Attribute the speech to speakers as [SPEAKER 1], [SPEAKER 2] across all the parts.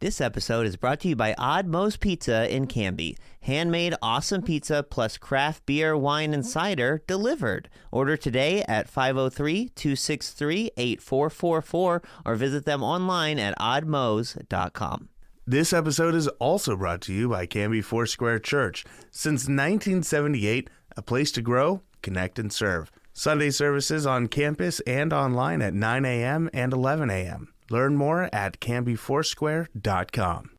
[SPEAKER 1] This episode is brought to you by Odd Moe's Pizza in Canby. Handmade awesome pizza plus craft beer, wine, and cider delivered. Order today at 503-263-8444 or visit them online at oddmoes.com.
[SPEAKER 2] This episode is also brought to you by Canby Foursquare Church. Since 1978, a place to grow, connect, and serve. Sunday services on campus and online at 9 a.m. and 11 a.m. Learn more at canbyfoursquare.com.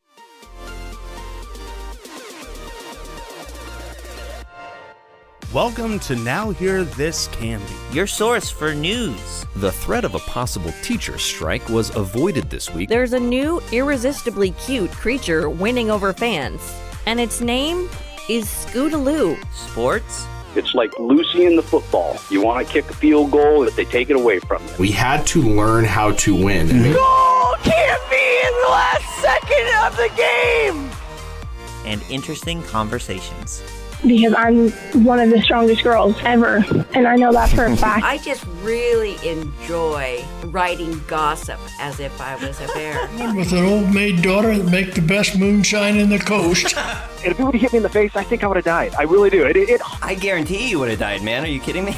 [SPEAKER 2] Welcome to Now Hear This Canby,
[SPEAKER 1] your source for news.
[SPEAKER 3] The threat of a possible teacher strike was avoided this week.
[SPEAKER 4] There's a new, irresistibly cute creature winning over fans, and its name is Scootaloo.
[SPEAKER 1] Sports.
[SPEAKER 5] It's like Lucy in the football. You want to kick a field goal, but they take it away from you.
[SPEAKER 6] We had to learn how to win.
[SPEAKER 1] Goal can't be in the last second of the game! And interesting conversations.
[SPEAKER 7] Because I'm one of the strongest girls ever, and I know that for a fact.
[SPEAKER 8] I just really enjoy writing gossip as if I was a bear.
[SPEAKER 9] With an old maid daughter that make the best moonshine in the coast.
[SPEAKER 5] And if it would have hit me in the face, I think I would have died. I really do.
[SPEAKER 1] I guarantee you would have died, man. Are you kidding me?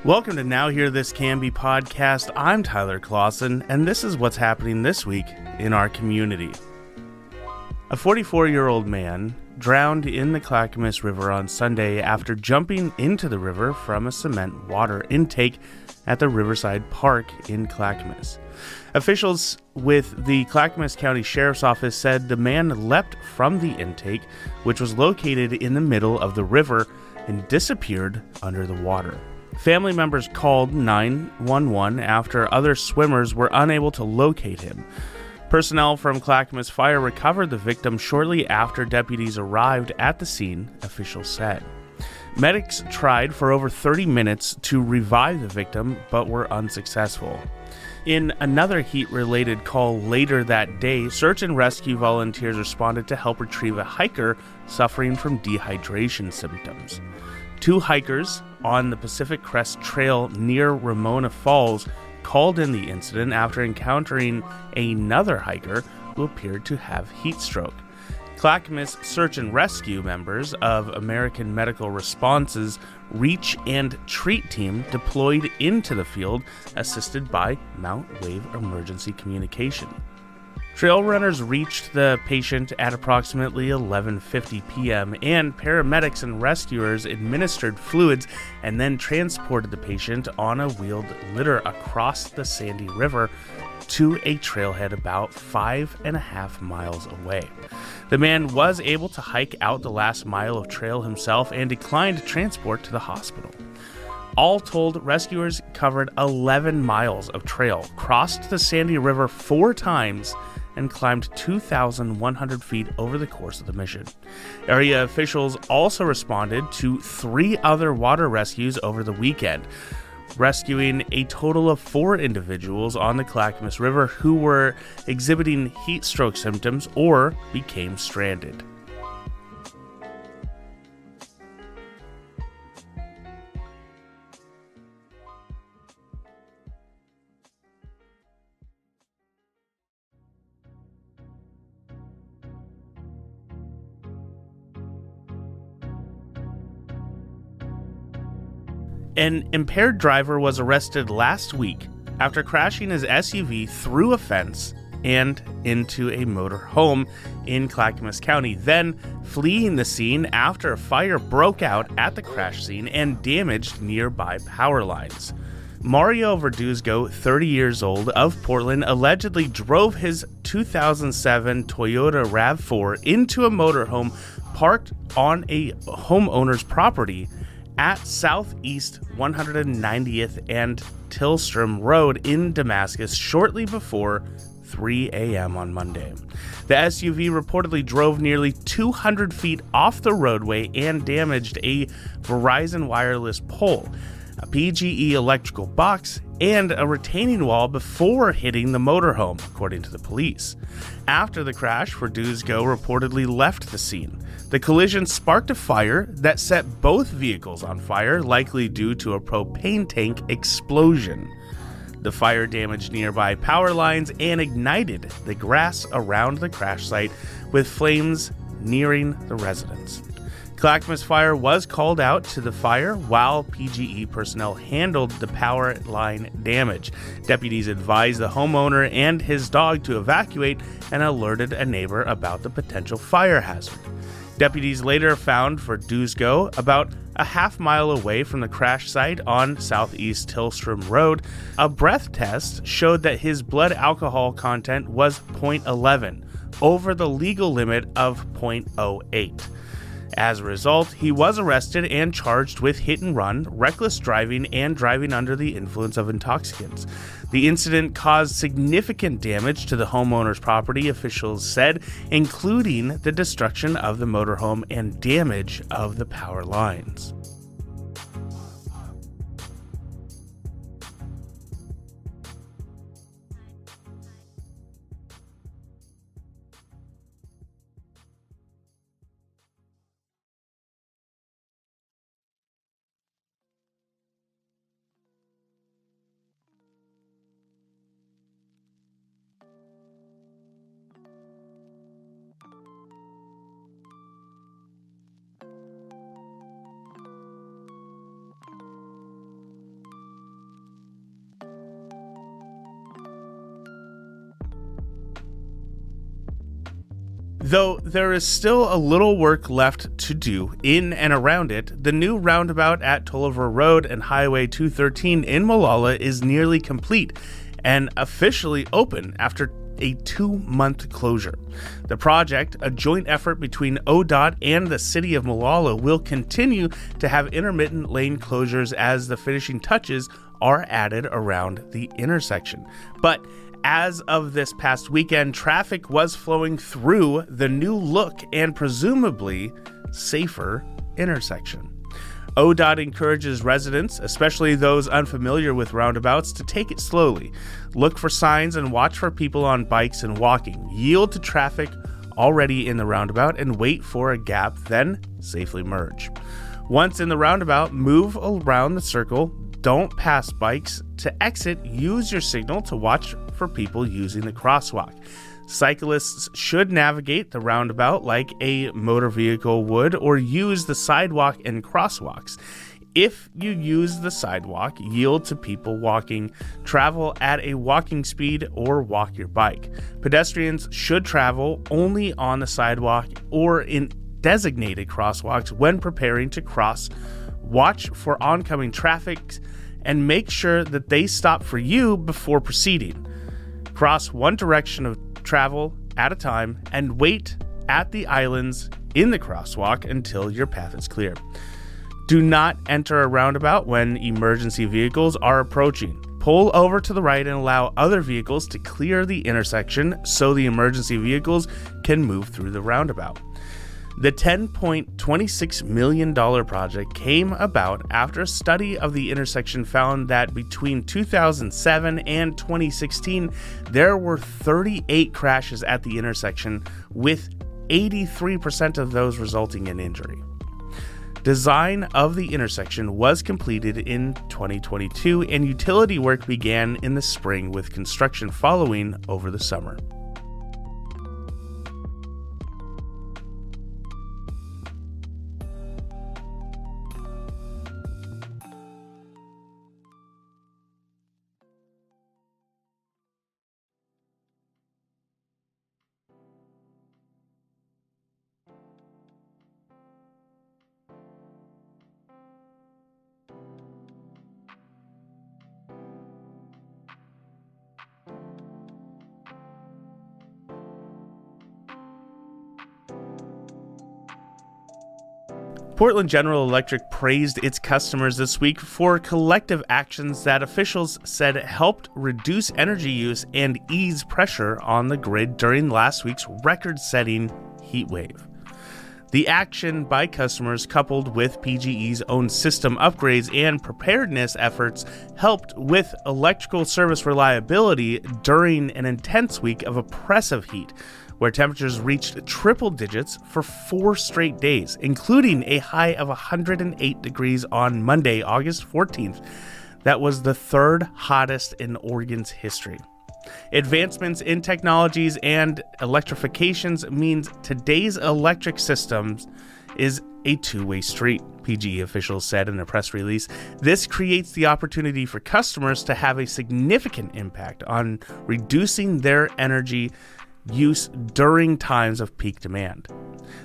[SPEAKER 2] Welcome to Now Hear This Canby podcast. I'm Tyler Clausen, and this is what's happening this week in our community. A 44-year-old man drowned in the Clackamas River on Sunday after jumping into the river from a cement water intake at the Riverside Park in Clackamas. Officials with the Clackamas County Sheriff's Office said the man leapt from the intake, which was located in the middle of the river, and disappeared under the water. Family members called 911 after other swimmers were unable to locate him. Personnel from Clackamas Fire recovered the victim shortly after deputies arrived at the scene, officials said. Medics tried for over 30 minutes to revive the victim, but were unsuccessful. In another heat-related call later that day, search and rescue volunteers responded to help retrieve a hiker suffering from dehydration symptoms. 2 hikers on the Pacific Crest Trail near Ramona Falls called in the incident after encountering another hiker who appeared to have heat stroke. Clackamas Search and Rescue members of American Medical Response's Reach and Treat team deployed into the field, assisted by Mount Wave Emergency Communication. Trail runners reached the patient at approximately 11:50 p.m. and paramedics and rescuers administered fluids and then transported the patient on a wheeled litter across the Sandy River to a trailhead about 5.5 miles away. The man was able to hike out the last mile of trail himself and declined transport to the hospital. All told, rescuers covered 11 miles of trail, crossed the Sandy River 4 times, and climbed 2,100 feet over the course of the mission. Area officials also responded to 3 other water rescues over the weekend, rescuing a total of 4 individuals on the Clackamas River who were exhibiting heat stroke symptoms or became stranded. An impaired driver was arrested last week after crashing his SUV through a fence and into a motor home in Clackamas County, then fleeing the scene after a fire broke out at the crash scene and damaged nearby power lines. Mario Verduzco, 30 years old, of Portland, allegedly drove his 2007 Toyota RAV4 into a motorhome parked on a homeowner's property at Southeast 190th and Tillstrom Road in Damascus shortly before 3 a.m. on Monday. The SUV reportedly drove nearly 200 feet off the roadway and damaged a Verizon wireless pole. a PGE electrical box, and a retaining wall before hitting the motorhome, according to the police. After the crash, Verduzco reportedly left the scene. The collision sparked a fire that set both vehicles on fire, likely due to a propane tank explosion. The fire damaged nearby power lines and ignited the grass around the crash site, with flames nearing the residence. Clackamas Fire was called out to the fire while PGE personnel handled the power line damage. Deputies advised the homeowner and his dog to evacuate and alerted a neighbor about the potential fire hazard. Deputies later found Verduzco about a half-mile away from the crash site on Southeast Tillstrom Road. A breath test showed that his blood alcohol content was 0.11, over the legal limit of 0.08. As a result, he was arrested and charged with hit and run, reckless driving, and driving under the influence of intoxicants. The incident caused significant damage to the homeowner's property, officials said, including the destruction of the motorhome and damage of the power lines. Though there is still a little work left to do in and around it, the new roundabout at Tolliver Road and Highway 213 in Molalla is nearly complete and officially open after a 2-month closure. The project, a joint effort between ODOT and the city of Molalla, will continue to have intermittent lane closures as the finishing touches are added around the intersection. But as of this past weekend, traffic was flowing through the new look and presumably safer intersection. ODOT encourages residents, especially those unfamiliar with roundabouts, to take it slowly. Look for signs and watch for people on bikes and walking. Yield to traffic already in the roundabout and wait for a gap, then safely merge. Once in the roundabout, move around the circle. Don't pass bikes. To exit, use your signal to watch for people using the crosswalk. Cyclists should navigate the roundabout like a motor vehicle would, or use the sidewalk and crosswalks. If you use the sidewalk, yield to people walking, travel at a walking speed, or walk your bike. Pedestrians should travel only on the sidewalk or in designated crosswalks when preparing to cross. Watch for oncoming traffic and make sure that they stop for you before proceeding. Cross one direction of travel at a time and wait at the islands in the crosswalk until your path is clear. Do not enter a roundabout when emergency vehicles are approaching. Pull over to the right and allow other vehicles to clear the intersection so the emergency vehicles can move through the roundabout. The $10.26 million project came about after a study of the intersection found that between 2007 and 2016, there were 38 crashes at the intersection, with 83% of those resulting in injury. Design of the intersection was completed in 2022, and utility work began in the spring, with construction following over the summer. Portland General Electric praised its customers this week for collective actions that officials said helped reduce energy use and ease pressure on the grid during last week's record-setting heat wave. The action by customers, coupled with PGE's own system upgrades and preparedness efforts, helped with electrical service reliability during an intense week of oppressive heat, where temperatures reached triple digits for 4 straight days, including a high of 108 degrees on Monday, August 14th. That was the 3rd hottest in Oregon's history. Advancements in technologies and electrifications means today's electric systems is a two-way street, PGE officials said in a press release. This creates the opportunity for customers to have a significant impact on reducing their energy use during times of peak demand.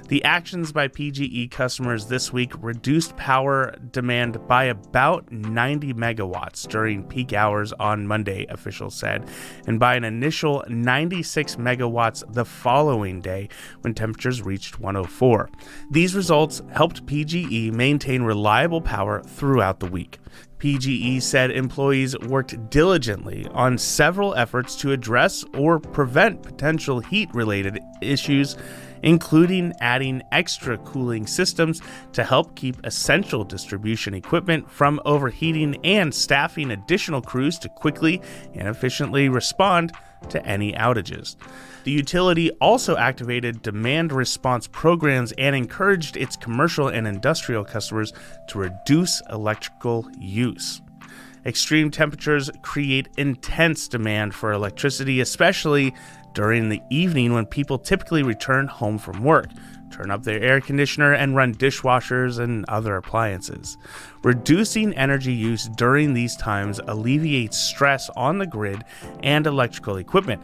[SPEAKER 2] The actions by PGE customers this week reduced power demand by about 90 megawatts during peak hours on Monday, officials said, and by an initial 96 megawatts the following day when temperatures reached 104. These results helped PGE maintain reliable power throughout the week. PGE said employees worked diligently on several efforts to address or prevent potential heat-related issues, including adding extra cooling systems to help keep essential distribution equipment from overheating and staffing additional crews to quickly and efficiently respond to any outages. The utility also activated demand response programs and encouraged its commercial and industrial customers to reduce electrical use. Extreme temperatures create intense demand for electricity, especially during the evening when people typically return home from work, turn up their air conditioner, and run dishwashers and other appliances. Reducing energy use during these times alleviates stress on the grid and electrical equipment,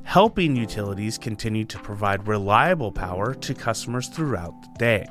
[SPEAKER 2] helping utilities continue to provide reliable power to customers throughout the day.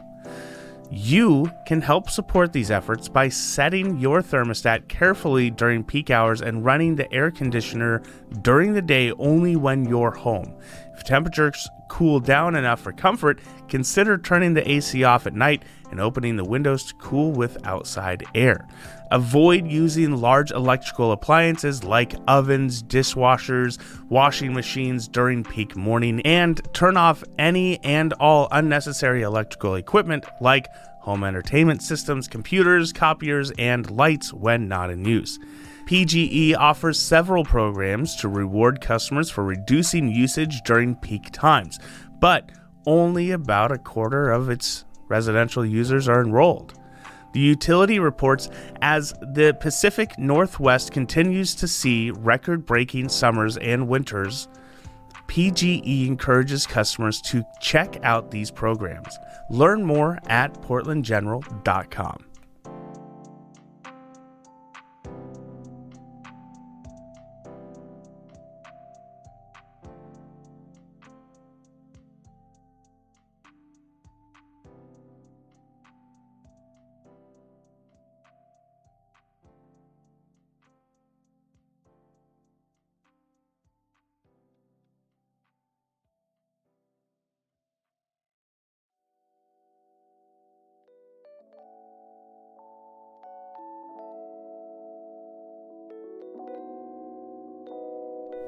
[SPEAKER 2] You can help support these efforts by setting your thermostat carefully during peak hours and running the air conditioner during the day only when you're home. If temperatures cool down enough for comfort, consider turning the AC off at night and opening the windows to cool with outside air. Avoid using large electrical appliances like ovens, dishwashers, washing machines during peak morning, and turn off any and all unnecessary electrical equipment like home entertainment systems, computers, copiers, and lights when not in use. PGE offers several programs to reward customers for reducing usage during peak times, but only about a quarter of its residential users are enrolled. The utility reports as the Pacific Northwest continues to see record-breaking summers and winters, PGE encourages customers to check out these programs. Learn more at portlandgeneral.com.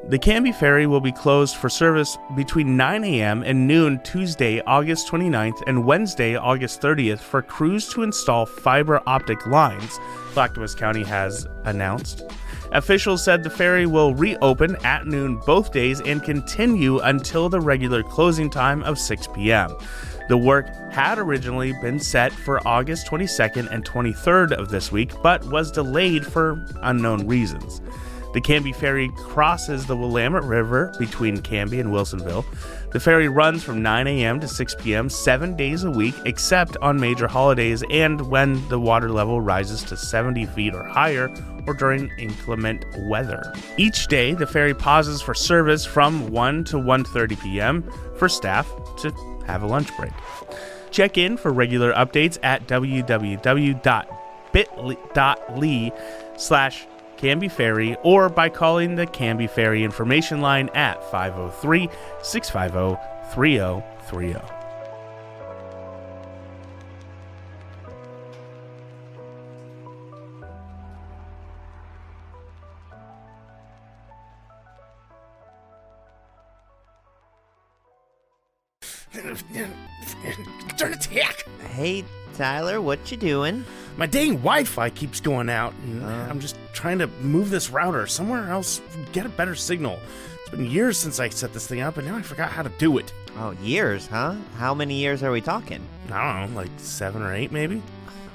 [SPEAKER 2] The Canby Ferry will be closed for service between 9 a.m. and noon Tuesday, August 29th and Wednesday, August 30th for crews to install fiber optic lines, Clackamas County has announced. Officials said the ferry will reopen at noon both days and continue until the regular closing time of 6 p.m. The work had originally been set for August 22nd and 23rd of this week, but was delayed for unknown reasons. The Canby Ferry crosses the Willamette River between Canby and Wilsonville. The ferry runs from 9 a.m. to 6 p.m. 7 days a week, except on major holidays and when the water level rises to 70 feet or higher, or during inclement weather. Each day, the ferry pauses for service from 1 to 1:30 p.m. for staff to have a lunch break. Check in for regular updates at www.bit.ly/Canby Ferry or by calling the Canby Ferry information line at 503-650-3030. Turn attack!
[SPEAKER 1] Hey, Tyler, what you doing?
[SPEAKER 2] My dang Wi-Fi keeps going out, and I'm just trying to move this router somewhere else, get a better signal. It's been years since I set this thing up, and now I forgot how to do it.
[SPEAKER 1] Oh, years, huh? How many years are we talking?
[SPEAKER 2] I don't know, like 7 or 8 maybe?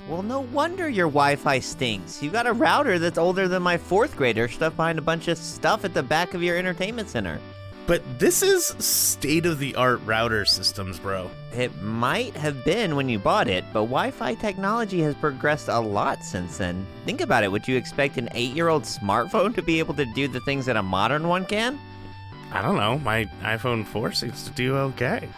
[SPEAKER 1] Well, no wonder your Wi-Fi stinks. You got a router that's older than my 4th grader stuffed behind a bunch of stuff at the back of your entertainment center.
[SPEAKER 2] But this is state-of-the-art router systems, bro.
[SPEAKER 1] It might have been when you bought it, but Wi-Fi technology has progressed a lot since then. Think about it. Would you expect an 8-year-old smartphone to be able to do the things that a modern one can?
[SPEAKER 2] I don't know. My iPhone 4 seems to do okay.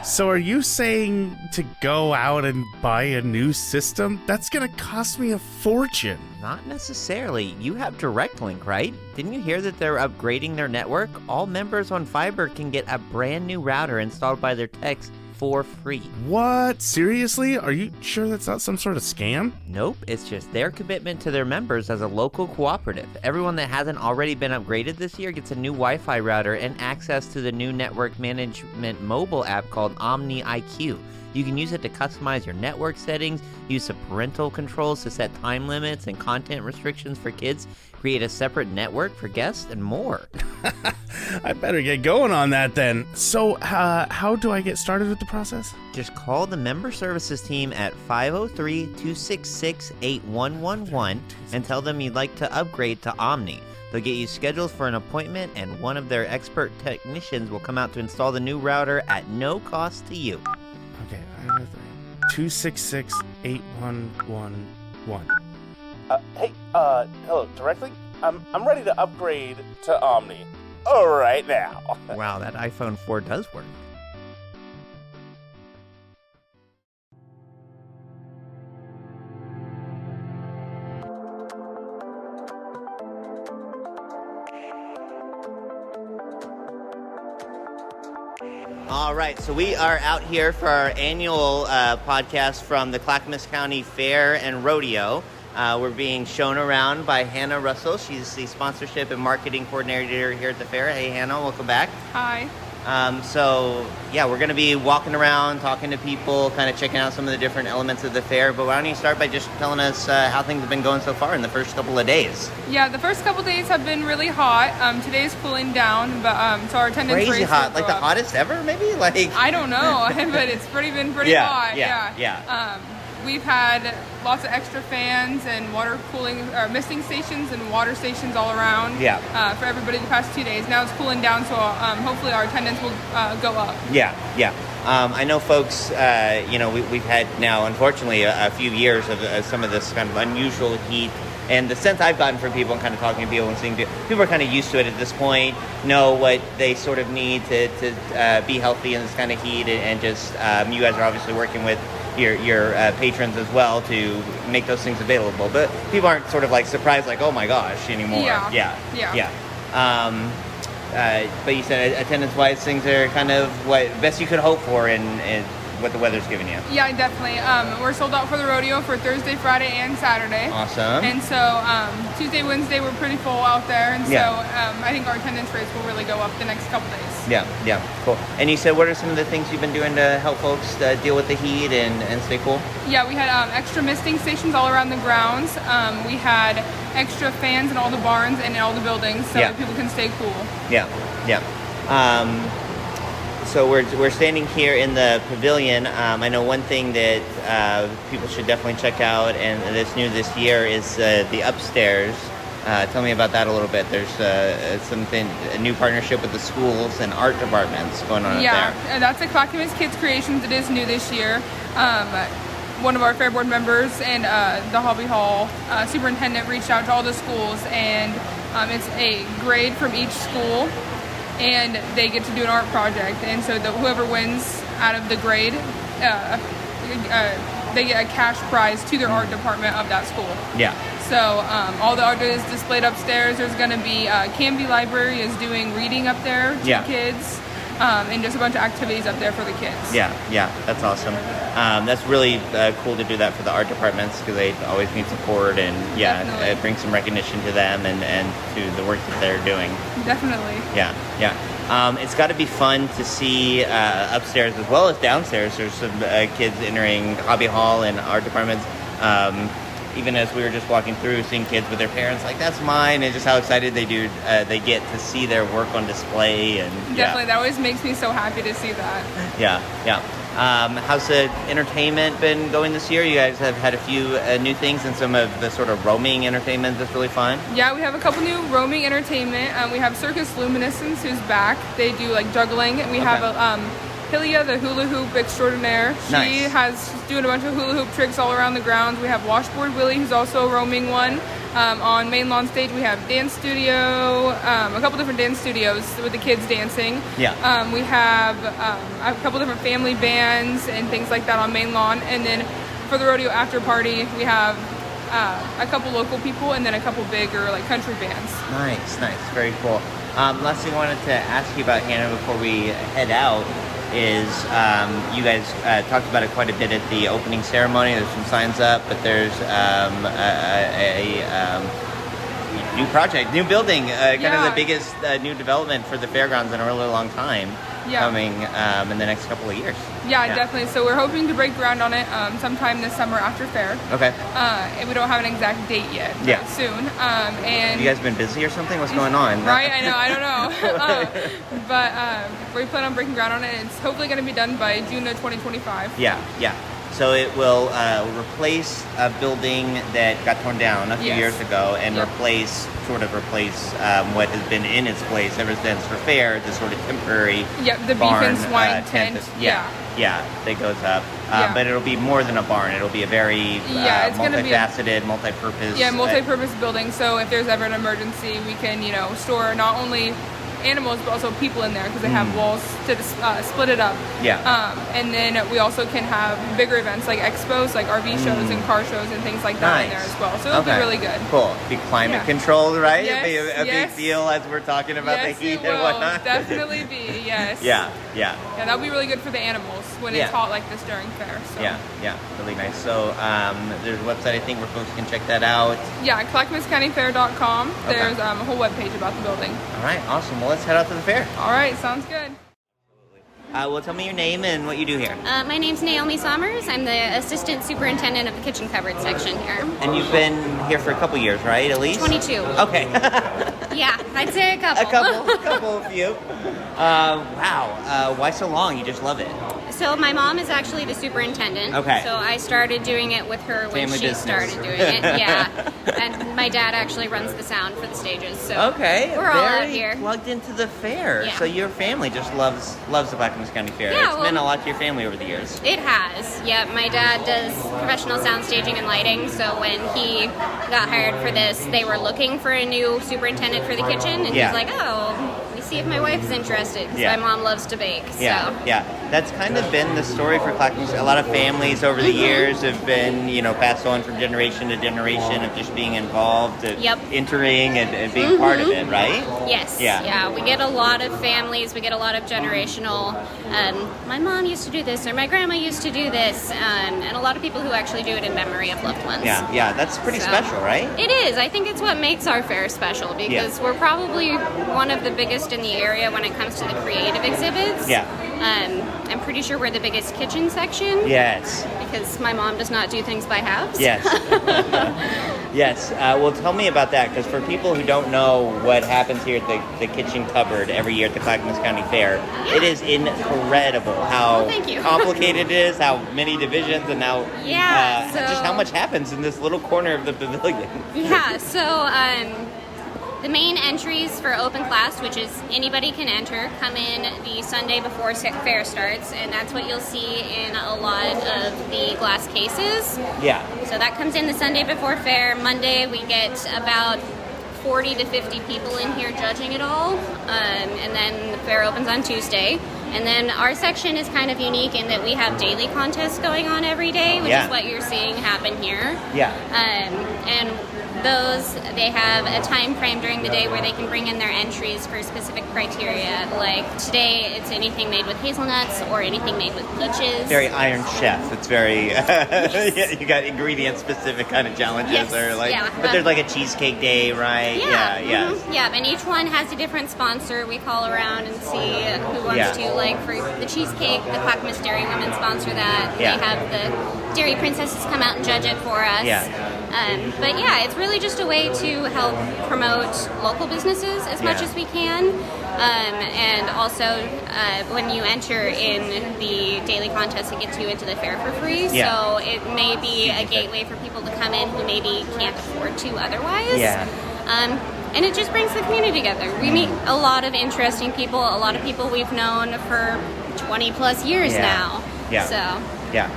[SPEAKER 2] So are you saying to go out and buy a new system? That's gonna cost me a fortune.
[SPEAKER 1] Not necessarily. You have Direct Link, right? Didn't you hear that they're upgrading their network? All members on Fiber can get a brand new router installed by their techs for free.
[SPEAKER 2] What? Seriously? Are you sure that's not some sort of scam?
[SPEAKER 1] Nope, it's just their commitment to their members as a local cooperative. Everyone that hasn't already been upgraded this year gets a new Wi-Fi router and access to the new network management mobile app called Omni IQ. You can use it to customize your network settings, use the parental controls to set time limits and content restrictions for kids, create a separate network for guests, and more.
[SPEAKER 2] I better get going on that then. So, how do I get started with the process?
[SPEAKER 1] Just call the member services team at 503-266-8111 and tell them you'd like to upgrade to Omni. They'll get you scheduled for an appointment, and one of their expert technicians will come out to install the new router at no cost to you.
[SPEAKER 2] Okay, 503-266-8111. Hey, hello, directly? I'm ready to upgrade to Omni. Right now.
[SPEAKER 1] Wow, that iPhone 4 does work. All right, so we are out here for our annual podcast from the Clackamas County Fair and Rodeo. We're being shown around by Hannah Russell. She's the sponsorship and marketing coordinator here at the fair. Hey, Hannah, welcome back.
[SPEAKER 10] Hi.
[SPEAKER 1] We're going to be walking around, talking to people, kind of checking out some of the different elements of the fair. But why don't you start by just telling us how things have been going so far in the first couple of days?
[SPEAKER 10] Yeah, the first couple of days have been really hot. Today's cooling down, but so our attendance
[SPEAKER 1] crazy
[SPEAKER 10] rates
[SPEAKER 1] hot, like the
[SPEAKER 10] up.
[SPEAKER 1] hottest ever, maybe? Like
[SPEAKER 10] I don't know, but it's been pretty hot.
[SPEAKER 1] Yeah.
[SPEAKER 10] We've had lots of extra fans and water cooling, misting stations and water stations all around. For everybody the past 2 days. Now it's cooling down, so hopefully our attendance will go up.
[SPEAKER 1] Yeah. I know folks, we've had now, unfortunately, a few years of some of this kind of unusual heat. And the sense I've gotten from people and kind of talking to people and seeing people are kind of used to it at this point, know what they sort of need to be healthy in this kind of heat. And just, you guys are obviously working with your patrons as well to make those things available. But people aren't sort of like surprised, like, oh my gosh, anymore.
[SPEAKER 10] Yeah.
[SPEAKER 1] But you said attendance-wise, things are kind of what best you could hope for in what the weather's giving you.
[SPEAKER 10] Yeah, definitely. We're sold out for the rodeo for Thursday, Friday, and Saturday.
[SPEAKER 1] Awesome.
[SPEAKER 10] And so Tuesday, Wednesday, we're pretty full out there. And so I think our attendance rates will really go up the next couple days.
[SPEAKER 1] Yeah, cool. And you said, what are some of the things you've been doing to help folks deal with the heat and stay cool?
[SPEAKER 10] Yeah, we had extra misting stations all around the grounds. We had extra fans in all the barns and in all the buildings so that people can stay cool.
[SPEAKER 1] Yeah. So we're standing here in the pavilion. I know one thing that people should definitely check out, and that's new this year, is the upstairs. Tell me about that a little bit. There's a new partnership with the schools and art departments going on up there.
[SPEAKER 10] Yeah, that's a Clackamas Kids Creations. It is new this year. One of our Fair Board members and the Hobby Hall superintendent reached out to all the schools, and it's a grade from each school. And they get to do an art project, and so whoever wins out of the grade, they get a cash prize to their art department of that school.
[SPEAKER 1] Yeah.
[SPEAKER 10] So all the art is displayed upstairs. There's going to be Canby Library is doing reading up there to kids. and just a bunch of activities up there for the kids.
[SPEAKER 1] Yeah, that's awesome. That's really cool to do that for the art departments because they always need support, and
[SPEAKER 10] Definitely.
[SPEAKER 1] it brings some recognition to them and to the work that they're doing.
[SPEAKER 10] Definitely.
[SPEAKER 1] Yeah. It's got to be fun to see upstairs as well as downstairs. There's some kids entering hobby hall and art departments. Even as we were just walking through, seeing kids with their parents, like, that's mine, and just how excited they get to see their work on display. And
[SPEAKER 10] Definitely, that always makes me so happy to see that.
[SPEAKER 1] Yeah. How's the entertainment been going this year? You guys have had a few new things and some of the sort of roaming entertainment that's really fun.
[SPEAKER 10] Yeah, we have a couple new roaming entertainment. We have Circus Luminescence, who's back. They do like juggling, and we have Hilia, the hula hoop extraordinaire. She's doing a bunch of hula hoop tricks all around the grounds. We have Washboard Willie, who's also a roaming one. On main lawn stage, we have dance studio, a couple different dance studios with the kids dancing.
[SPEAKER 1] Yeah.
[SPEAKER 10] We have a couple different family bands and things like that on main lawn. And then for the rodeo after party, we have a couple local people and then a couple bigger like country bands.
[SPEAKER 1] Nice. Very cool. Last thing I wanted to ask you about, Hannah, before we head out is you guys talked about it quite a bit at the opening ceremony. There's some signs up, but there's a new project, new building, kind of the biggest new development for the fairgrounds in a really long time, coming in the next couple of years.
[SPEAKER 10] Yeah, definitely. So we're hoping to break ground on it sometime this summer after fair.
[SPEAKER 1] Okay.
[SPEAKER 10] And we don't have an exact date yet, but soon. And
[SPEAKER 1] you guys been busy or something? What's going on?
[SPEAKER 10] Right, I don't know. But we plan on breaking ground on it. It's hopefully going to be done by June of 2025.
[SPEAKER 1] Yeah. So it will replace a building that got torn down a few years ago and replace what has been in its place ever since for fair, the sort of temporary
[SPEAKER 10] the
[SPEAKER 1] barn,
[SPEAKER 10] beef and swine tent.
[SPEAKER 1] That goes up. But it'll be more than a barn. It'll be a very
[SPEAKER 10] it's
[SPEAKER 1] multifaceted, multi-purpose.
[SPEAKER 10] Yeah, multi-purpose building. So if there's ever an emergency, we can, store not only animals but also people in there because they have walls to split it up. And then we also can have bigger events like expos, like RV shows and car shows and things like that in there as well. So it'll be really good.
[SPEAKER 1] Cool. Be climate controlled, right?
[SPEAKER 10] Yes,
[SPEAKER 1] it'll be a big deal as we're talking about the heat and whatnot.
[SPEAKER 10] Definitely be. Yes.
[SPEAKER 1] Yeah,
[SPEAKER 10] that'll be really good for the animals when it's hot like this during fair. So.
[SPEAKER 1] Yeah, really nice. So there's a website, I think, where folks can check that out.
[SPEAKER 10] Yeah, clackamascountyfair.com. There's a whole webpage about the building.
[SPEAKER 1] All right, awesome. Well, let's head out to the fair.
[SPEAKER 10] All right, sounds good.
[SPEAKER 1] Well, tell me your name and what you do here.
[SPEAKER 11] My name's Naomi Sommers. I'm the assistant superintendent of the kitchen cupboard section here.
[SPEAKER 1] And you've been here for a couple years, right, at least?
[SPEAKER 11] 22.
[SPEAKER 1] Okay.
[SPEAKER 11] Yeah, I'd say a couple.
[SPEAKER 1] A couple of you. Wow. Why so long? You just love it.
[SPEAKER 11] So my mom is actually the superintendent.
[SPEAKER 1] Okay.
[SPEAKER 11] So I started doing it with her when
[SPEAKER 1] Family
[SPEAKER 11] she
[SPEAKER 1] business.
[SPEAKER 11] started doing it. Yeah. And my dad actually runs the sound for the stages. So we're all out here.
[SPEAKER 1] Plugged into the fair.
[SPEAKER 11] Yeah.
[SPEAKER 1] So your family just loves the Clackamas County Fair.
[SPEAKER 11] Yeah,
[SPEAKER 1] It's meant a lot to your family over the years.
[SPEAKER 11] It has. Yeah, my dad does professional sound staging and lighting. So when he got hired for this, they were looking for a new superintendent for the kitchen. And he's like, let me see if my wife's interested. Because my mom loves to bake.
[SPEAKER 1] Yeah. That's kind of been the story for Clackamas. A lot of families over the years have been, passed on from generation to generation of just being involved, entering and being part of it, right?
[SPEAKER 11] Yes. Yeah. We get a lot of families. We get a lot of generational. My mom used to do this, or my grandma used to do this, and a lot of people who actually do it in memory of loved ones.
[SPEAKER 1] Yeah. That's pretty special, right?
[SPEAKER 11] It is. I think it's what makes our fair special because we're probably one of the biggest in the area when it comes to the creative exhibits. I'm pretty sure we're the biggest kitchen section.
[SPEAKER 1] Yes.
[SPEAKER 11] Because my mom does not do things by halves.
[SPEAKER 1] Yes. Yes. Well, tell me about that, because for people who don't know what happens here at the kitchen cupboard every year at the Clackamas County Fair, it is incredible how complicated it is, how many divisions, and how just how much happens in this little corner of the pavilion.
[SPEAKER 11] Yeah. So the main entries for open class, which is anybody can enter, come in the Sunday before fair starts, and that's what you'll see in a lot of the glass cases. Yeah. So that comes in the Sunday before fair. Monday we get about 40 to 50 people in here judging it all, and then the fair opens on Tuesday. And then our section is kind of unique in that we have daily contests going on every day, which is what you're seeing happen here. Yeah. And those, they have a time frame during the day where they can bring in their entries for specific criteria. Like today, it's anything made with hazelnuts or anything made with peaches.
[SPEAKER 1] Very Iron Chef. It's very you got ingredient specific kind of challenges.
[SPEAKER 11] Yes.
[SPEAKER 1] Or like,
[SPEAKER 11] Yeah.
[SPEAKER 1] but there's like a cheesecake day, right?
[SPEAKER 11] Yeah.
[SPEAKER 1] Yes.
[SPEAKER 11] Yeah, and each one has a different sponsor. We call around and see who wants to. Like for the cheesecake, the Clackamas Dairy Women sponsor that.
[SPEAKER 1] Yeah.
[SPEAKER 11] They have the Dairy Princesses come out and judge it for us.
[SPEAKER 1] Yeah.
[SPEAKER 11] But yeah, it's really just a way to help promote local businesses as much as we can. And also, when you enter in the daily contest, it gets you into the fair for free.
[SPEAKER 1] Yeah.
[SPEAKER 11] So it may be a gateway for people to come in who maybe can't afford to otherwise.
[SPEAKER 1] Yeah.
[SPEAKER 11] And it just brings the community together. We meet a lot of interesting people, a lot of people we've known for 20 plus years now.
[SPEAKER 1] Yeah.
[SPEAKER 11] So.
[SPEAKER 1] Yeah.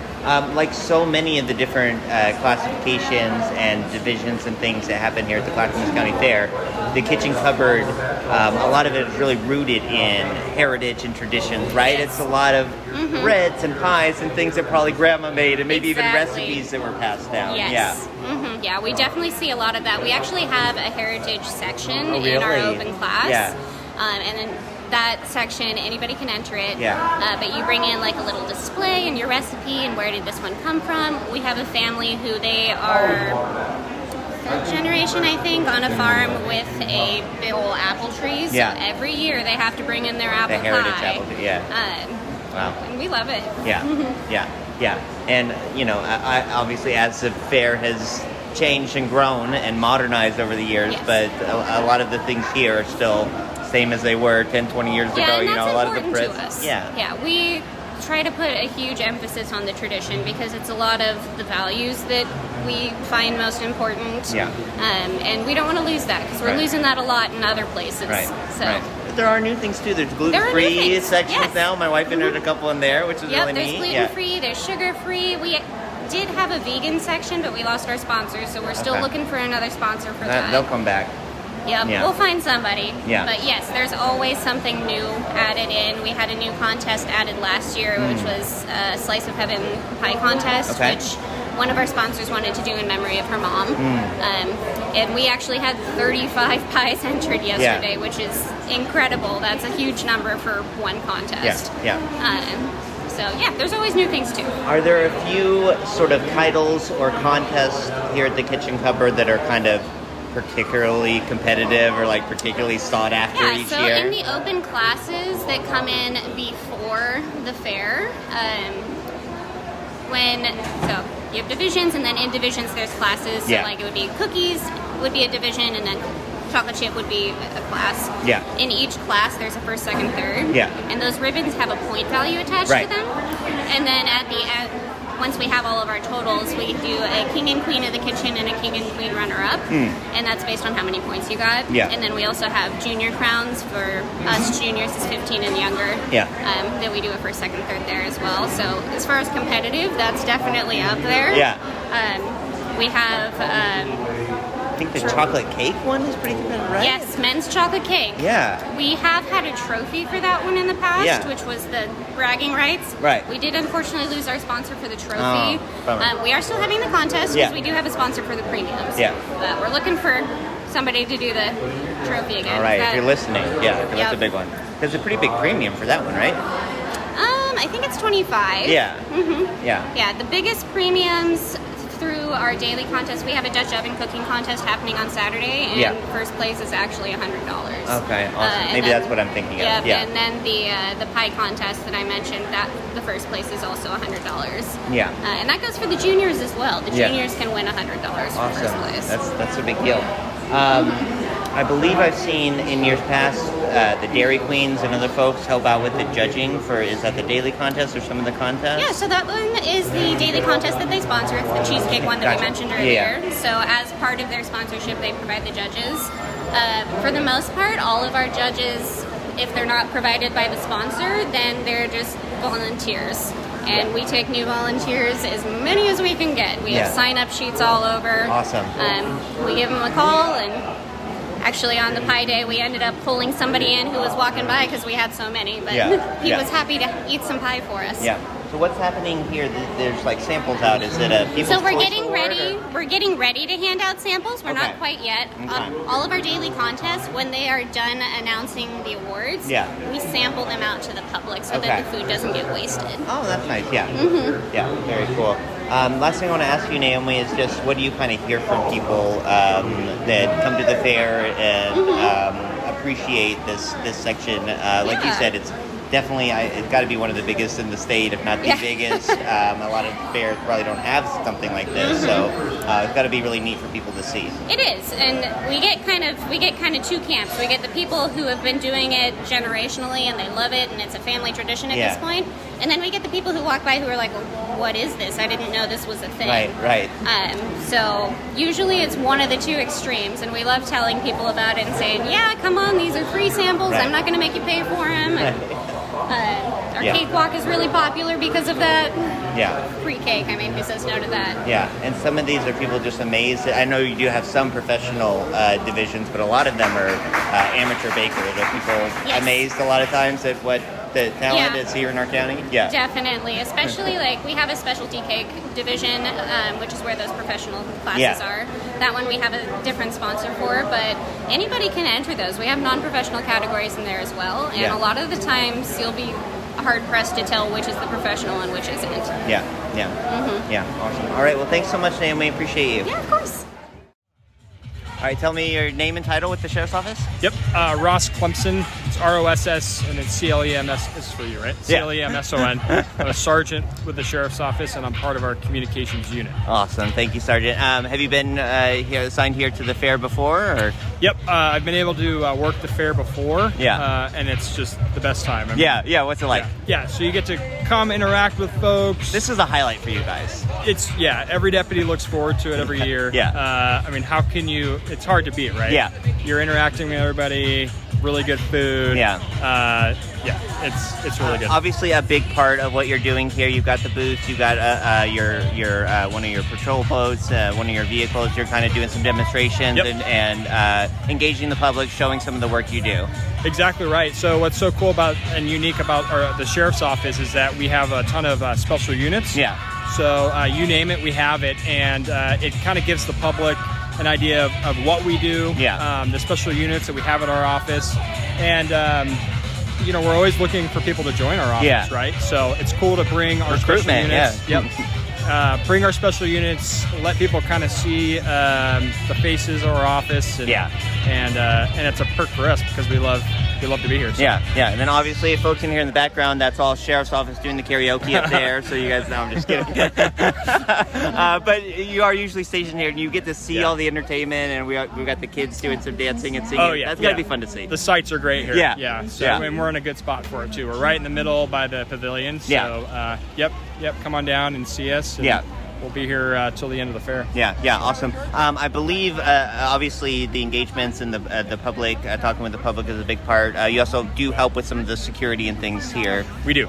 [SPEAKER 1] Like so many of the different classifications and divisions and things that happen here at the Clackamas County Fair, the kitchen cupboard, a lot of it is really rooted in heritage and traditions, right?
[SPEAKER 11] Yes.
[SPEAKER 1] It's a lot of breads and pies and things that probably grandma made, and maybe even
[SPEAKER 11] Exactly.
[SPEAKER 1] recipes that were passed down.
[SPEAKER 11] Yes.
[SPEAKER 1] Yeah.
[SPEAKER 11] Yeah, we definitely see a lot of that. We actually have a heritage section
[SPEAKER 1] Oh,
[SPEAKER 11] in our
[SPEAKER 1] really?
[SPEAKER 11] open class.
[SPEAKER 1] Yeah.
[SPEAKER 11] And then that section, anybody can enter it.
[SPEAKER 1] Yeah.
[SPEAKER 11] But you bring in like a little display and your recipe and where did this one come from. We have a family who they are third generation, I think, on a farm with a big old apple tree. So
[SPEAKER 1] Yeah.
[SPEAKER 11] every year they have to bring in their apple
[SPEAKER 1] The heritage
[SPEAKER 11] pie.
[SPEAKER 1] apple tree, yeah. Wow.
[SPEAKER 11] And we love it.
[SPEAKER 1] Yeah, yeah. And, you know, I obviously as the fair has changed and grown and modernized over the years,
[SPEAKER 11] Yes.
[SPEAKER 1] but a lot of the things here are still same as they were 10, 20 years ago.
[SPEAKER 11] And
[SPEAKER 1] You know,
[SPEAKER 11] that's
[SPEAKER 1] a lot of the
[SPEAKER 11] important
[SPEAKER 1] Brits.
[SPEAKER 11] to us.
[SPEAKER 1] Yeah.
[SPEAKER 11] We try to put a huge emphasis on the tradition because it's a lot of the values that we find most important.
[SPEAKER 1] Yeah.
[SPEAKER 11] And we don't want to lose that because we're
[SPEAKER 1] Right.
[SPEAKER 11] losing that a lot in other places.
[SPEAKER 1] Right.
[SPEAKER 11] So.
[SPEAKER 1] Right. But there are new things too. There's
[SPEAKER 11] There are new
[SPEAKER 1] gluten-free
[SPEAKER 11] things,
[SPEAKER 1] sections
[SPEAKER 11] yes.
[SPEAKER 1] now. My wife entered a couple in there, which is
[SPEAKER 11] Yep,
[SPEAKER 1] really
[SPEAKER 11] there's
[SPEAKER 1] neat.
[SPEAKER 11] gluten-free, there's sugar-free. We did have a vegan section, but we lost our sponsor, so we're still
[SPEAKER 1] Okay.
[SPEAKER 11] looking for another sponsor for
[SPEAKER 1] Yeah.
[SPEAKER 11] that.
[SPEAKER 1] They'll come back.
[SPEAKER 11] Yep,
[SPEAKER 1] Yeah.
[SPEAKER 11] we'll find somebody.
[SPEAKER 1] Yeah.
[SPEAKER 11] But yes, there's always something new added in. We had a new contest added last year, which was a Slice of Heaven pie contest,
[SPEAKER 1] Okay.
[SPEAKER 11] which one of our sponsors wanted to do in memory of her mom. And we actually had 35 pies entered yesterday, which is incredible. That's a huge number for one contest.
[SPEAKER 1] Yeah.
[SPEAKER 11] So yeah, there's always new things too.
[SPEAKER 1] Are there a few sort of titles or contests here at the Kitchen Cupboard that are kind of particularly competitive or like particularly sought after
[SPEAKER 11] Yeah,
[SPEAKER 1] each
[SPEAKER 11] so
[SPEAKER 1] year?
[SPEAKER 11] in the open classes that come in before the fair, so you have divisions, and then in divisions there's classes. So
[SPEAKER 1] Yeah.
[SPEAKER 11] like it would be cookies would be a division, and then chocolate chip would be a class.
[SPEAKER 1] Yeah.
[SPEAKER 11] In each class there's a first, second, third.
[SPEAKER 1] Yeah.
[SPEAKER 11] And those ribbons have a point value attached
[SPEAKER 1] Right.
[SPEAKER 11] to them. And then at the end, once we have all of our totals, we do a king and queen of the kitchen and a king and queen runner-up, and that's based on how many points you got.
[SPEAKER 1] Yeah.
[SPEAKER 11] And then we also have junior crowns for us juniors is 15 and younger.
[SPEAKER 1] Yeah.
[SPEAKER 11] That we do a first, second, third there as well. So as far as competitive, that's definitely up there.
[SPEAKER 1] Yeah.
[SPEAKER 11] We have
[SPEAKER 1] I think the chocolate cake one is pretty competitive, right?
[SPEAKER 11] yes, men's chocolate cake.
[SPEAKER 1] Yeah.
[SPEAKER 11] We have had a trophy for that one in the past,
[SPEAKER 1] Yeah.
[SPEAKER 11] which was the bragging rights.
[SPEAKER 1] Right.
[SPEAKER 11] We did unfortunately lose our sponsor for the trophy.
[SPEAKER 1] Oh, bummer.
[SPEAKER 11] We are still having the contest because
[SPEAKER 1] Yeah.
[SPEAKER 11] we do have a sponsor for the premiums.
[SPEAKER 1] Yeah.
[SPEAKER 11] But we're looking for somebody to do the trophy again.
[SPEAKER 1] All right,
[SPEAKER 11] That-
[SPEAKER 1] if you're listening, yeah, 'cause that's a
[SPEAKER 11] Yep.
[SPEAKER 1] big one. There's a pretty big premium for that one, right?
[SPEAKER 11] I think it's 25.
[SPEAKER 1] Yeah.
[SPEAKER 11] Mm-hmm.
[SPEAKER 1] Yeah.
[SPEAKER 11] Yeah, the biggest premiums through our daily contest, we have a Dutch oven cooking contest happening on Saturday, and
[SPEAKER 1] Yeah.
[SPEAKER 11] first place is actually $100.
[SPEAKER 1] Okay, awesome.
[SPEAKER 11] and
[SPEAKER 1] Maybe
[SPEAKER 11] then-
[SPEAKER 1] that's what I'm thinking of.
[SPEAKER 11] Yep,
[SPEAKER 1] Yeah.
[SPEAKER 11] and then the pie contest that I mentioned, that the first place is also $100.
[SPEAKER 1] Yeah.
[SPEAKER 11] And that goes for the juniors as well. The
[SPEAKER 1] Yeah.
[SPEAKER 11] juniors can win $100 for first
[SPEAKER 1] Awesome.
[SPEAKER 11] place.
[SPEAKER 1] That's a big deal. I believe I've seen in years past the Dairy Queens and other folks help out with the judging for, is that the daily contest or some of the contests?
[SPEAKER 11] Yeah, so that one is the daily contest that they sponsor. It's the cheesecake one that
[SPEAKER 1] Gotcha.
[SPEAKER 11] we mentioned
[SPEAKER 1] Yeah.
[SPEAKER 11] earlier. So as part of their sponsorship, they provide the judges. For the most part, all of our judges, if they're not provided by the sponsor, then they're just volunteers. And we take new volunteers, as many as we can get. We have
[SPEAKER 1] Yeah.
[SPEAKER 11] sign-up sheets all over.
[SPEAKER 1] Awesome.
[SPEAKER 11] We give them a call, and actually on the pie day, we ended up pulling somebody in who was walking by because we had so many. But
[SPEAKER 1] Yeah.
[SPEAKER 11] he
[SPEAKER 1] Yeah.
[SPEAKER 11] was happy to eat some pie for us.
[SPEAKER 1] Yeah. So what's happening here? There's like samples out. Is it a people's
[SPEAKER 11] So we're
[SPEAKER 1] choice
[SPEAKER 11] getting
[SPEAKER 1] award,
[SPEAKER 11] ready.
[SPEAKER 1] or?
[SPEAKER 11] We're getting ready to hand out samples. We're
[SPEAKER 1] Okay.
[SPEAKER 11] not quite yet.
[SPEAKER 1] Okay.
[SPEAKER 11] All of our daily contests, when they are done announcing the awards, we sample them out to the public so that the food doesn't get wasted.
[SPEAKER 1] Oh, that's nice. Yeah.
[SPEAKER 11] Mm-hmm.
[SPEAKER 1] Yeah. Very cool. Last thing I want to ask you, Naomi, is just what do you kind of hear from people that come to the fair and appreciate this section? Like you said, it's definitely it's got to be one of the biggest in the state, if not the biggest. A lot of fairs probably don't have something like this, so it's got to be really neat for people to see.
[SPEAKER 11] It is, and we get kind of two camps. We get the people who have been doing it generationally and they love it, and it's a family tradition at this point. And then we get the people who walk by who are like, well, "What is this? I didn't know this was a thing."
[SPEAKER 1] Right.
[SPEAKER 11] So usually it's one of the two extremes, and we love telling people about it and saying, "Yeah, come on, these are free samples. I'm not going to make you pay for them." Our cakewalk is really popular because of that.
[SPEAKER 1] Yeah.
[SPEAKER 11] Free cake. I mean, who says no to that?
[SPEAKER 1] Yeah, and some of these are people just amazed. I know you do have some professional divisions, but a lot of them are amateur bakers. Are people amazed a lot of times at what the talent is here in our county? Yeah.
[SPEAKER 11] Definitely. Especially, like, we have a specialty cake division, which is where those professional classes are. That one we have a different sponsor for, but anybody can enter those. We have non-professional categories in there as well, and a lot of the times you'll be hard-pressed to tell which is the professional and which isn't.
[SPEAKER 1] Yeah, awesome. All right, well, thanks so much, Naomi. Appreciate you.
[SPEAKER 11] Yeah, of course.
[SPEAKER 1] All right, tell me your name and title with the Sheriff's Office.
[SPEAKER 12] Yep, Ross Clemson. It's ROSS, and it's CLEMS. This is for you, right? CLEMSON. I'm a sergeant with the Sheriff's Office, and I'm part of our communications unit.
[SPEAKER 1] Awesome. Thank you, Sergeant. Have you been assigned here to the fair before? Or?
[SPEAKER 12] Yep, I've been able to work the fair before.
[SPEAKER 1] Yeah.
[SPEAKER 12] And it's just the best time. I mean,
[SPEAKER 1] what's it like?
[SPEAKER 12] Yeah, so you get to come interact with folks.
[SPEAKER 1] This is a highlight for you guys.
[SPEAKER 12] It's, every deputy looks forward to it every year. I mean, how can you, it's hard to beat, right?
[SPEAKER 1] Yeah.
[SPEAKER 12] You're interacting with everybody, really good food. It's really good.
[SPEAKER 1] Obviously, a big part of what you're doing here, you've got the booths, you've got your one of your patrol boats, one of your vehicles. You're kind of doing some demonstrations and engaging the public, showing some of the work you do.
[SPEAKER 12] Exactly right. So what's so cool about and unique about the Sheriff's Office is that we have a ton of special units.
[SPEAKER 1] Yeah.
[SPEAKER 12] So you name it, we have it, and it kind of gives the public an idea of what we do, the special units that we have at our office, and we're always looking for people to join our office, right? So it's cool to bring our special units. Bring our special units, let people kind of see the faces of our office, and it's a perk for us because we love to be here. So.
[SPEAKER 1] And then obviously, folks in here in the background, that's all Sheriff's Office doing the karaoke up there. So you guys know, I'm just kidding. But you are usually stationed here, and you get to see all the entertainment, and we've got the kids doing some dancing and singing.
[SPEAKER 12] Oh yeah,
[SPEAKER 1] that's gotta be fun to see.
[SPEAKER 12] The sights are great here. And we're in a good spot for it too. We're right in the middle by the pavilion. So come on down and see us. And we'll be here till the end of the fair.
[SPEAKER 1] Awesome. I believe obviously the engagements and the public, talking with the public is a big part. You also do help with some of the security and things here.
[SPEAKER 12] We do.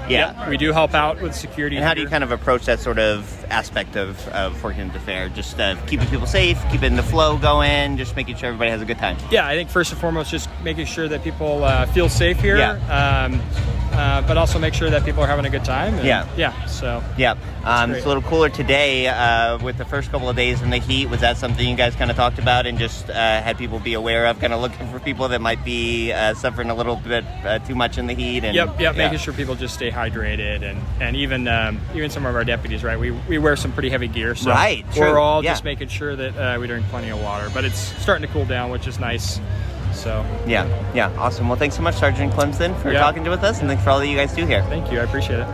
[SPEAKER 12] We do help out with security.
[SPEAKER 1] And how do you kind of approach that sort of aspect of working at the fair? Just keeping people safe, keeping the flow going, just making sure everybody has a good time.
[SPEAKER 12] I think first and foremost, just making sure that people feel safe here. But also make sure that people are having a good time. And, it's
[SPEAKER 1] a little cooler today with the first couple of days in the heat. Was that something you guys kind of talked about and just had people be aware of, kind of looking for people that might be suffering a little bit too much in the heat? And,
[SPEAKER 12] making sure people just stay hydrated, and even some of our deputies, right? We wear some pretty heavy gear, so we're all just making sure that we drink plenty of water. But it's starting to cool down, which is nice. So
[SPEAKER 1] Awesome. Well, thanks so much, Sergeant Clemson, for talking with us, and thanks for all that you guys do here.
[SPEAKER 12] Thank you. I appreciate it.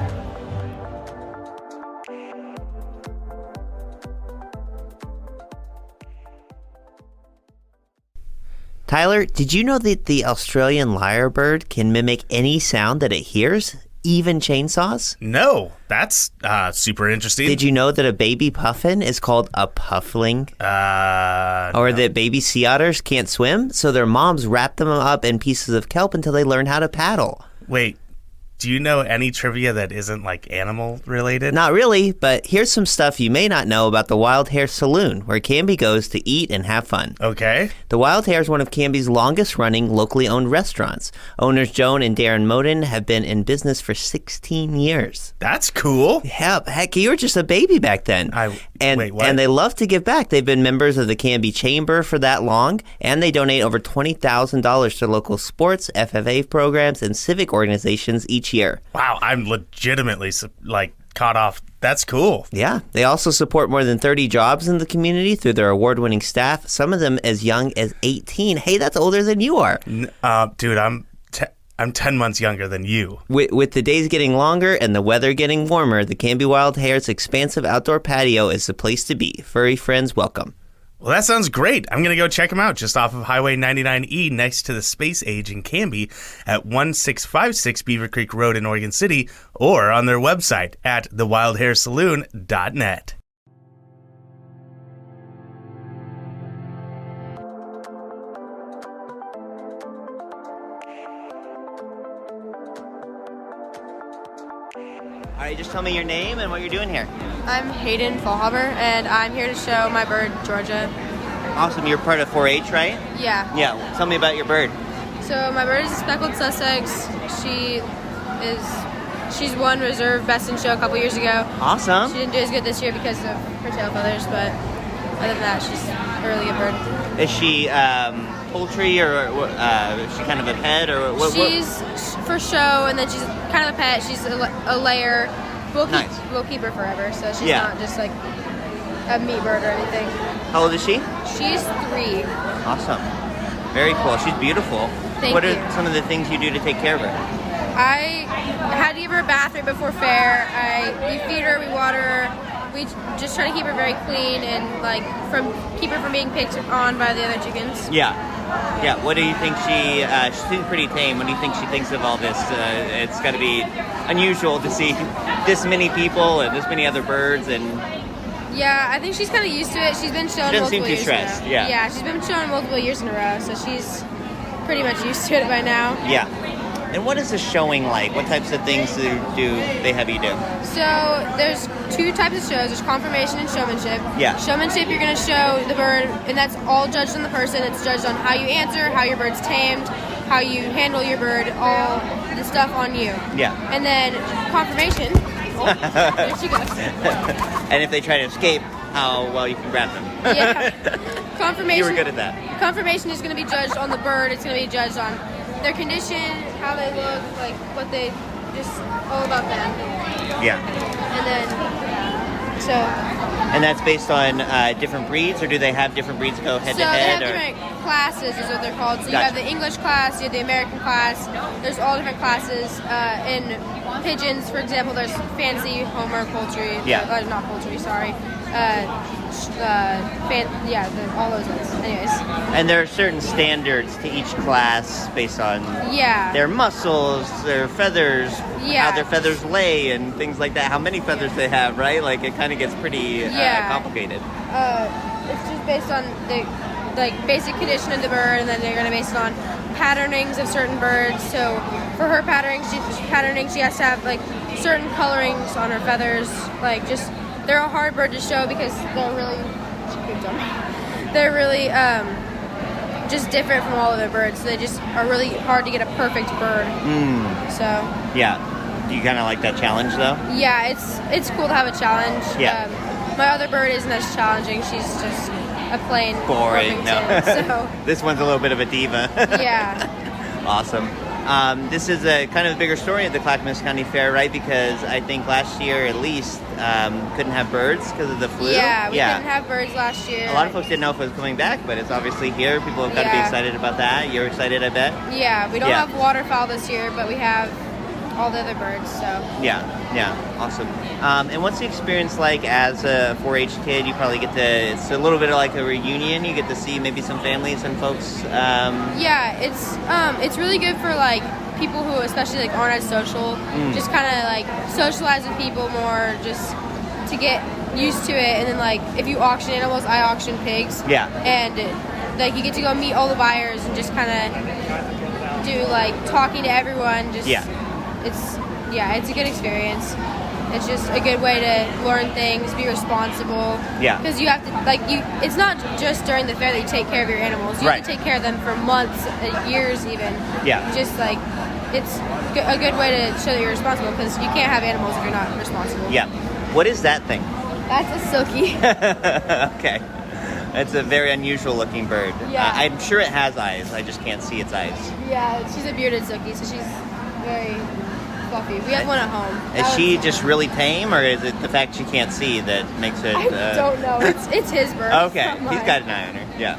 [SPEAKER 1] Tyler, did you know that the Australian lyrebird can mimic any sound that it hears, even chainsaws?
[SPEAKER 2] No, that's super interesting.
[SPEAKER 1] Did you know that a baby puffin is called a puffling? Or that baby sea otters can't swim, so their moms wrap them up in pieces of kelp until they learn how to paddle?
[SPEAKER 2] Wait, Do you know any trivia that isn't like animal related?
[SPEAKER 1] Not really, but here's some stuff you may not know about the Wild Hare Saloon, where Canby goes to eat and have fun.
[SPEAKER 2] Okay.
[SPEAKER 1] The Wild Hare is one of Canby's longest-running locally owned restaurants. Owners Joan and Darren Moden have been in business for 16 years.
[SPEAKER 2] That's cool.
[SPEAKER 1] Yeah, heck, you were just a baby back then.
[SPEAKER 2] Wait, what?
[SPEAKER 1] And they love to give back. They've been members of the Canby Chamber for that long, and they donate over $20,000 to local sports, FFA programs, and civic organizations each year.
[SPEAKER 2] Wow, I'm legitimately caught off. That's cool.
[SPEAKER 1] Yeah. They also support more than 30 jobs in the community through their award-winning staff, some of them as young as 18. Hey, that's older than you are.
[SPEAKER 2] Dude, I'm 10 months younger than you.
[SPEAKER 1] With the days getting longer and the weather getting warmer, the Canby Wild Hare's expansive outdoor patio is the place to be. Furry friends welcome.
[SPEAKER 2] Well, that sounds great. I'm going to go check them out just off of Highway 99E next to the Space Age in Canby at 1656 Beaver Creek Road in Oregon City, or on their website at thewildharesaloon.net.
[SPEAKER 1] All right, just tell me your name and what you're doing here.
[SPEAKER 13] I'm Hayden Fallhaber, and I'm here to show my bird, Georgia.
[SPEAKER 1] Awesome. You're part of 4-H, right?
[SPEAKER 13] Yeah.
[SPEAKER 1] Yeah. Tell me about your bird.
[SPEAKER 13] So my bird is a speckled Sussex. She's won reserve best in show a couple years ago.
[SPEAKER 1] Awesome.
[SPEAKER 13] She didn't do as good this year because of her tail feathers, but other than that, she's a really good bird.
[SPEAKER 1] Is she poultry, or is she kind of a pet, or what?
[SPEAKER 13] She's for show, and then she's kind of a pet. She's a layer. We'll keep her forever, so she's not just like a meat bird or anything.
[SPEAKER 1] How old is she?
[SPEAKER 13] She's 3.
[SPEAKER 1] Awesome. Very cool. She's beautiful.
[SPEAKER 13] Thank
[SPEAKER 1] what
[SPEAKER 13] you.
[SPEAKER 1] are some of the things you do to take care of her?
[SPEAKER 13] I had to give her a bath right before fair. We feed her, we water her. We just try to keep her very clean and keep her from being picked on by the other chickens.
[SPEAKER 1] Yeah. Yeah. What do you think she seems pretty tame. What do you think she thinks of all this? It's got to be unusual to see this many people and this many other birds and.
[SPEAKER 13] Yeah, I think she's kind of used to it. She's been shown multiple years in a row.
[SPEAKER 1] She doesn't seem too stressed. Yeah.
[SPEAKER 13] Yeah, she's been shown multiple years in a row, so she's pretty much used to it by now.
[SPEAKER 1] Yeah. And what is the showing like? What types of things do they have you do?
[SPEAKER 13] So there's 2 types of shows. There's confirmation and showmanship.
[SPEAKER 1] Yeah.
[SPEAKER 13] Showmanship, you're going to show the bird, and that's all judged on the person. It's judged on how you answer, how your bird's tamed, how you handle your bird, all the stuff on you.
[SPEAKER 1] Yeah.
[SPEAKER 13] And then confirmation. Oh, there she goes.
[SPEAKER 1] And if they try to escape, how well you can grab them.
[SPEAKER 13] Yeah. Confirmation.
[SPEAKER 1] You were good at that.
[SPEAKER 13] Confirmation is going to be judged on the bird. It's going to be judged on their condition, how they look, like what they, just all about them.
[SPEAKER 1] Yeah.
[SPEAKER 13] And then, so.
[SPEAKER 1] And that's based on different breeds, or do they have different breeds go head to head?
[SPEAKER 13] So they have different classes, is what they're called. So you
[SPEAKER 1] Gotcha.
[SPEAKER 13] have the English class, you have the American class. There's all different classes. In pigeons, for example, there's fancy, Homer, poultry.
[SPEAKER 1] Yeah.
[SPEAKER 13] Not poultry, sorry. All those ones. Anyways.
[SPEAKER 1] And there are certain standards to each class based on their muscles, their feathers, how their feathers lay, and things like that. How many feathers they have, right? Like it kind of gets pretty complicated.
[SPEAKER 13] It's just based on the basic condition of the bird, and then they're going to base it on patternings of certain birds. So for her patterning, she has to have certain colorings on her feathers. They're a hard bird to show because they're really just different from all other birds. So they just are really hard to get a perfect bird. So
[SPEAKER 1] do you kind of like that challenge though?
[SPEAKER 13] Yeah, it's cool to have a challenge.
[SPEAKER 1] Yeah.
[SPEAKER 13] My other bird isn't as challenging. She's just a plain
[SPEAKER 1] boring. No.
[SPEAKER 13] So.
[SPEAKER 1] This one's a little bit of a diva.
[SPEAKER 13] Yeah.
[SPEAKER 1] Awesome. This is a kind of a bigger story at the Clackamas County Fair, right? Because I think last year, at least, couldn't have birds because of the flu.
[SPEAKER 13] Yeah, we couldn't have birds last year.
[SPEAKER 1] A lot of folks didn't know if it was coming back, but it's obviously here. People have got to be excited about that. You're excited, I bet?
[SPEAKER 13] Yeah, we don't have waterfowl this year, but we have all the other birds, so.
[SPEAKER 1] Yeah, awesome. And what's the experience like as a 4-H kid? You probably get to, it's a little bit like a reunion. You get to see maybe some families and folks.
[SPEAKER 13] Yeah, it's really good for people who especially aren't as social, just kind of socialize with people more, just to get used to it. And then if you auction animals, I auction pigs.
[SPEAKER 1] Yeah.
[SPEAKER 13] And you get to go meet all the buyers and just kind of do talking to everyone, just it's a good experience. It's just a good way to learn things, be responsible.
[SPEAKER 1] Yeah.
[SPEAKER 13] Because you have to, it's not just during the fair that you take care of your animals. You have to take care of them for months, years even.
[SPEAKER 1] Yeah.
[SPEAKER 13] Just it's a good way to show that you're responsible, because you can't have animals if you're not responsible.
[SPEAKER 1] Yeah. What is that thing?
[SPEAKER 13] That's a silkie.
[SPEAKER 1] Okay. It's a very unusual looking bird.
[SPEAKER 13] Yeah.
[SPEAKER 1] I'm sure it has eyes. I just can't see its eyes.
[SPEAKER 13] Yeah, she's a bearded silkie, so she's very fluffy. We have one at home.
[SPEAKER 1] Is she just really tame, or is it the fact she can't see that makes it...
[SPEAKER 13] I don't know. It's his bird.
[SPEAKER 1] Okay. He's got an eye on her. Yeah.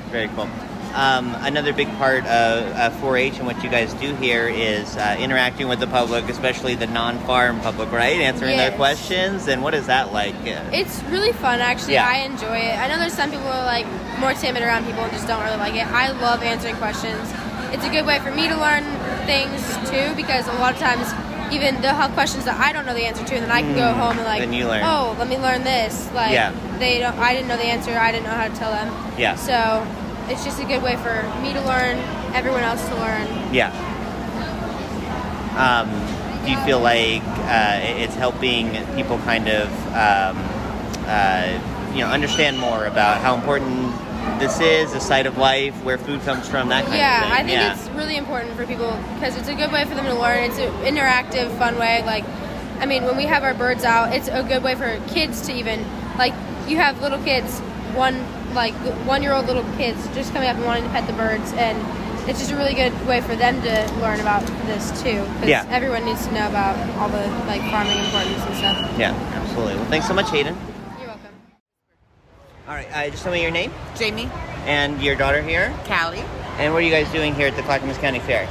[SPEAKER 1] Very cool. Another big part of 4-H and what you guys do here is interacting with the public, especially the non-farm public, right? Answering their questions. And what is that like?
[SPEAKER 13] It's really fun, actually.
[SPEAKER 1] Yeah.
[SPEAKER 13] I enjoy it. I know there's some people who are more timid around people and just don't really like it. I love answering questions. It's a good way for me to learn things too, because a lot of times even they'll have questions that I don't know the answer to, and then I can go home and
[SPEAKER 1] then you learn.
[SPEAKER 13] oh, let me learn this. I didn't know the answer. I didn't know how to tell them.
[SPEAKER 1] Yeah.
[SPEAKER 13] So it's just a good way for me to learn, everyone else to learn.
[SPEAKER 1] Yeah. Do you feel like it's helping people kind of, understand more about how important this is, the side of life, where food comes from, that kind of thing?
[SPEAKER 13] Yeah, I think it's really important for people, because it's a good way for them to learn. It's an interactive, fun way. When we have our birds out, it's a good way for kids to even, you have little kids, 1-year-old little kids just coming up and wanting to pet the birds, and it's just a really good way for them to learn about this too, because everyone needs to know about all the farming importance and stuff.
[SPEAKER 1] Yeah, absolutely. Well, thanks so much, Hayden.
[SPEAKER 13] You're welcome.
[SPEAKER 1] All right, just tell me your name.
[SPEAKER 14] Jamie.
[SPEAKER 1] And your daughter here?
[SPEAKER 14] Callie.
[SPEAKER 1] And what are you guys doing here at the Clackamas County Fair?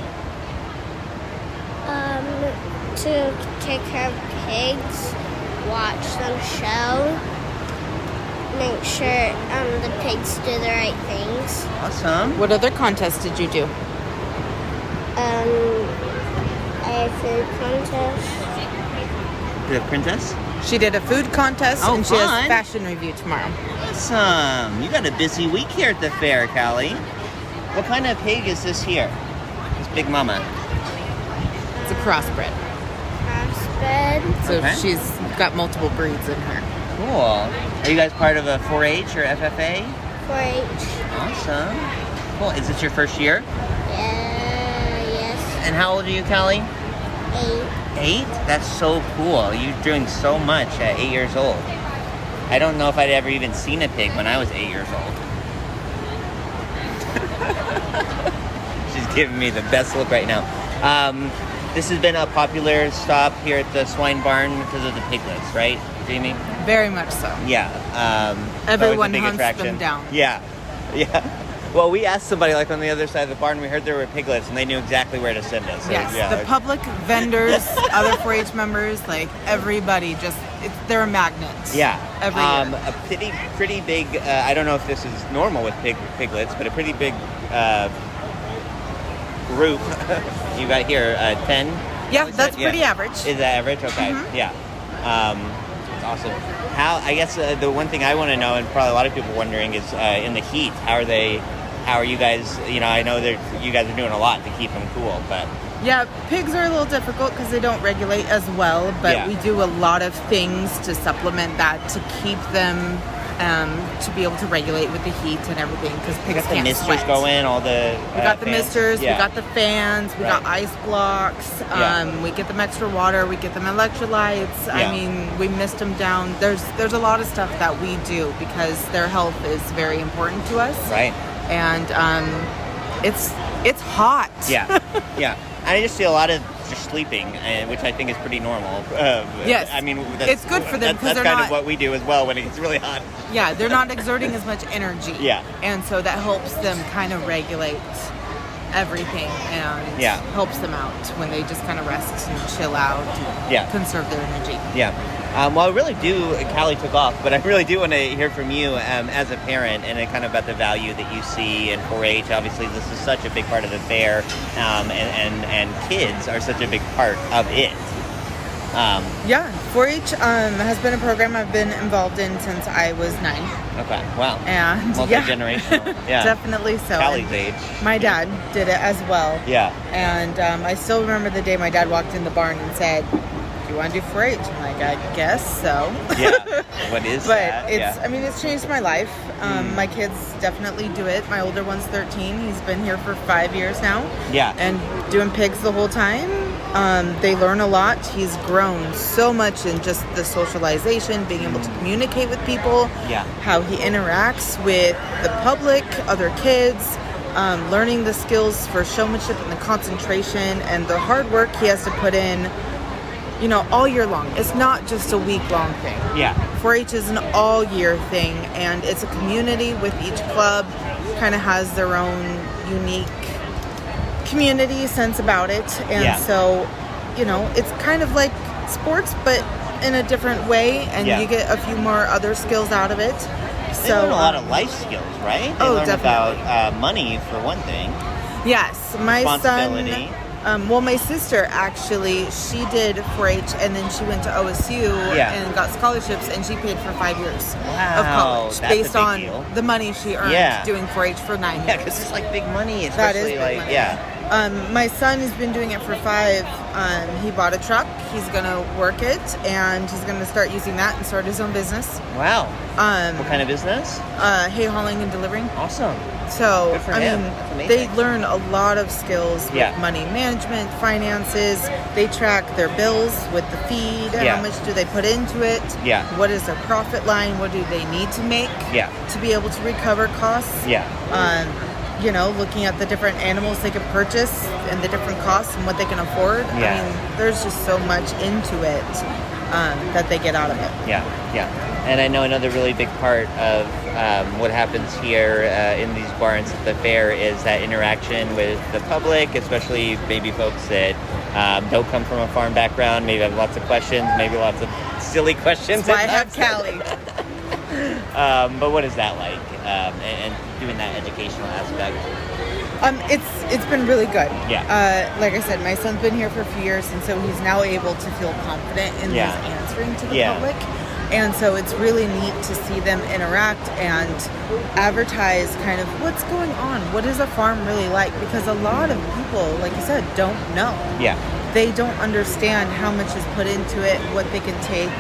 [SPEAKER 15] To take care of pigs, watch them show, make sure the pigs do the right things.
[SPEAKER 1] Awesome.
[SPEAKER 14] What other contests did you do?
[SPEAKER 15] A food contest.
[SPEAKER 1] Did a princess?
[SPEAKER 14] She did a food contest,
[SPEAKER 1] and
[SPEAKER 14] she
[SPEAKER 1] fun.
[SPEAKER 14] has fashion review tomorrow.
[SPEAKER 1] Awesome. You got a busy week here at the fair, Callie. What kind of pig is this here? This Big Mama.
[SPEAKER 14] It's a crossbred. So she's got multiple breeds in her.
[SPEAKER 1] Cool. Are you guys part of a 4-H or FFA?
[SPEAKER 15] 4-H.
[SPEAKER 1] Awesome. Cool. Is this your first year?
[SPEAKER 15] Yes.
[SPEAKER 1] And how old are you, Callie?
[SPEAKER 15] 8.
[SPEAKER 1] 8? That's so cool. You're doing so much at 8 years old. I don't know if I'd ever even seen a pig when I was 8 years old. She's giving me the best look right now. This has been a popular stop here at the swine barn because of the piglets, right, Jamie?
[SPEAKER 14] Very much so.
[SPEAKER 1] Yeah.
[SPEAKER 14] Everyone
[SPEAKER 1] big
[SPEAKER 14] hunts
[SPEAKER 1] attraction.
[SPEAKER 14] them down.
[SPEAKER 1] Yeah. Well, we asked somebody on the other side of the barn. We heard there were piglets, and they knew exactly where to send us. So,
[SPEAKER 14] The public, vendors, other 4-H members, everybody, they're a magnet.
[SPEAKER 1] Yeah.
[SPEAKER 14] Every year.
[SPEAKER 1] A pretty big. I don't know if this is normal with piglets, but a pretty big group you got here. 10.
[SPEAKER 14] Yeah, that's pretty average.
[SPEAKER 1] Is that average? Okay.
[SPEAKER 14] Mm-hmm.
[SPEAKER 1] Yeah. That's awesome. I guess the one thing I want to know, and probably a lot of people wondering, is in the heat. How are you guys? I know that you guys are doing a lot to keep them cool, but
[SPEAKER 14] yeah, pigs are a little difficult because they don't regulate as well. But we do a lot of things to supplement that to keep them to be able to regulate with the heat and everything, because pigs
[SPEAKER 1] got the
[SPEAKER 14] can't
[SPEAKER 1] misters
[SPEAKER 14] sweat.
[SPEAKER 1] Go in all the.
[SPEAKER 14] We got the
[SPEAKER 1] fans.
[SPEAKER 14] misters. We got the fans. We got ice blocks. We get them extra water. We get them electrolytes. I mean, we mist them down. There's a lot of stuff that we do because their health is very important to us.
[SPEAKER 1] Right.
[SPEAKER 14] And it's hot.
[SPEAKER 1] Yeah. Yeah. I just see a lot of just sleeping, which I think is pretty normal.
[SPEAKER 14] Yes.
[SPEAKER 1] I mean,
[SPEAKER 14] it's good for them because
[SPEAKER 1] that's kind of what we do as well when it gets really hot.
[SPEAKER 14] Yeah, they're not exerting as much energy.
[SPEAKER 1] Yeah.
[SPEAKER 14] And so that helps them kind of regulate everything and helps them out when they just kind of rest and chill out and conserve their energy.
[SPEAKER 1] Yeah. Well, I really do, Callie took off, but I really do want to hear from you as a parent and kind of about the value that you see in 4-H. Obviously, this is such a big part of the fair, and kids are such a big part of it.
[SPEAKER 14] Yeah, 4-H has been a program I've been involved in since I was 9.
[SPEAKER 1] Okay, wow.
[SPEAKER 14] And
[SPEAKER 1] multi-generational. Yeah.
[SPEAKER 14] Definitely so.
[SPEAKER 1] Callie's age.
[SPEAKER 14] My dad did it as well.
[SPEAKER 1] Yeah.
[SPEAKER 14] And I still remember the day my dad walked in the barn and said, "Do you want to do 4-H?" I'm like, "I guess so."
[SPEAKER 1] Yeah. What is that?
[SPEAKER 14] But it's changed my life. My kids definitely do it. My older one's 13. He's been here for 5 years now.
[SPEAKER 1] Yeah.
[SPEAKER 14] And doing pigs the whole time. They learn a lot. He's grown so much in just the socialization, being able to communicate with people.
[SPEAKER 1] Yeah.
[SPEAKER 14] How he interacts with the public, other kids. Learning the skills for showmanship and the concentration and the hard work he has to put in, all year long. It's not just a week-long thing.
[SPEAKER 1] Yeah.
[SPEAKER 14] 4-H is an all-year thing, and it's a community with each club. Kind of has their own unique community sense about it. And so, it's kind of like sports, but in a different way, and you get a few more other skills out of it.
[SPEAKER 1] They learn a lot of life skills, right? They learn
[SPEAKER 14] definitely.
[SPEAKER 1] about money, for one thing.
[SPEAKER 14] Yes. My
[SPEAKER 1] responsibility.
[SPEAKER 14] My sister actually, she did 4-H and then she went to OSU and got scholarships, and she paid for 5 years of college based on the money she earned doing 4-H for 9 years.
[SPEAKER 1] Yeah, because it's like big money, especially
[SPEAKER 14] big money. My son has been doing it for 5. He bought a truck. He's going to work it, and he's going to start using that and start his own business.
[SPEAKER 1] Wow. What kind of business?
[SPEAKER 14] Hay hauling and delivering.
[SPEAKER 1] Awesome.
[SPEAKER 14] So,
[SPEAKER 1] good for him. That's amazing.
[SPEAKER 14] They learn a lot of skills with money management, finances. They track their bills with the feed. How much do they put into it?
[SPEAKER 1] Yeah.
[SPEAKER 14] What is their profit line? What do they need to make to be able to recover costs?
[SPEAKER 1] Yeah.
[SPEAKER 14] Looking at the different animals they could purchase and the different costs and what they can afford.
[SPEAKER 1] Yeah.
[SPEAKER 14] I mean, there's just so much into it that they get out of it.
[SPEAKER 1] Yeah. And I know another really big part of what happens here in these barns at the fair is that interaction with the public, especially maybe folks that don't come from a farm background, maybe have lots of questions, maybe lots of silly questions.
[SPEAKER 14] That's why I have Callie.
[SPEAKER 1] But what is that like? And doing that educational aspect?
[SPEAKER 14] It's been really good.
[SPEAKER 1] Yeah.
[SPEAKER 14] Like I said, my son's been here for a few years, and so he's now able to feel confident in his answering to the public. And so it's really neat to see them interact and advertise kind of what's going on. What is a farm really like? Because a lot of people, like you said, don't know.
[SPEAKER 1] Yeah.
[SPEAKER 14] They don't understand how much is put into it, what they can take.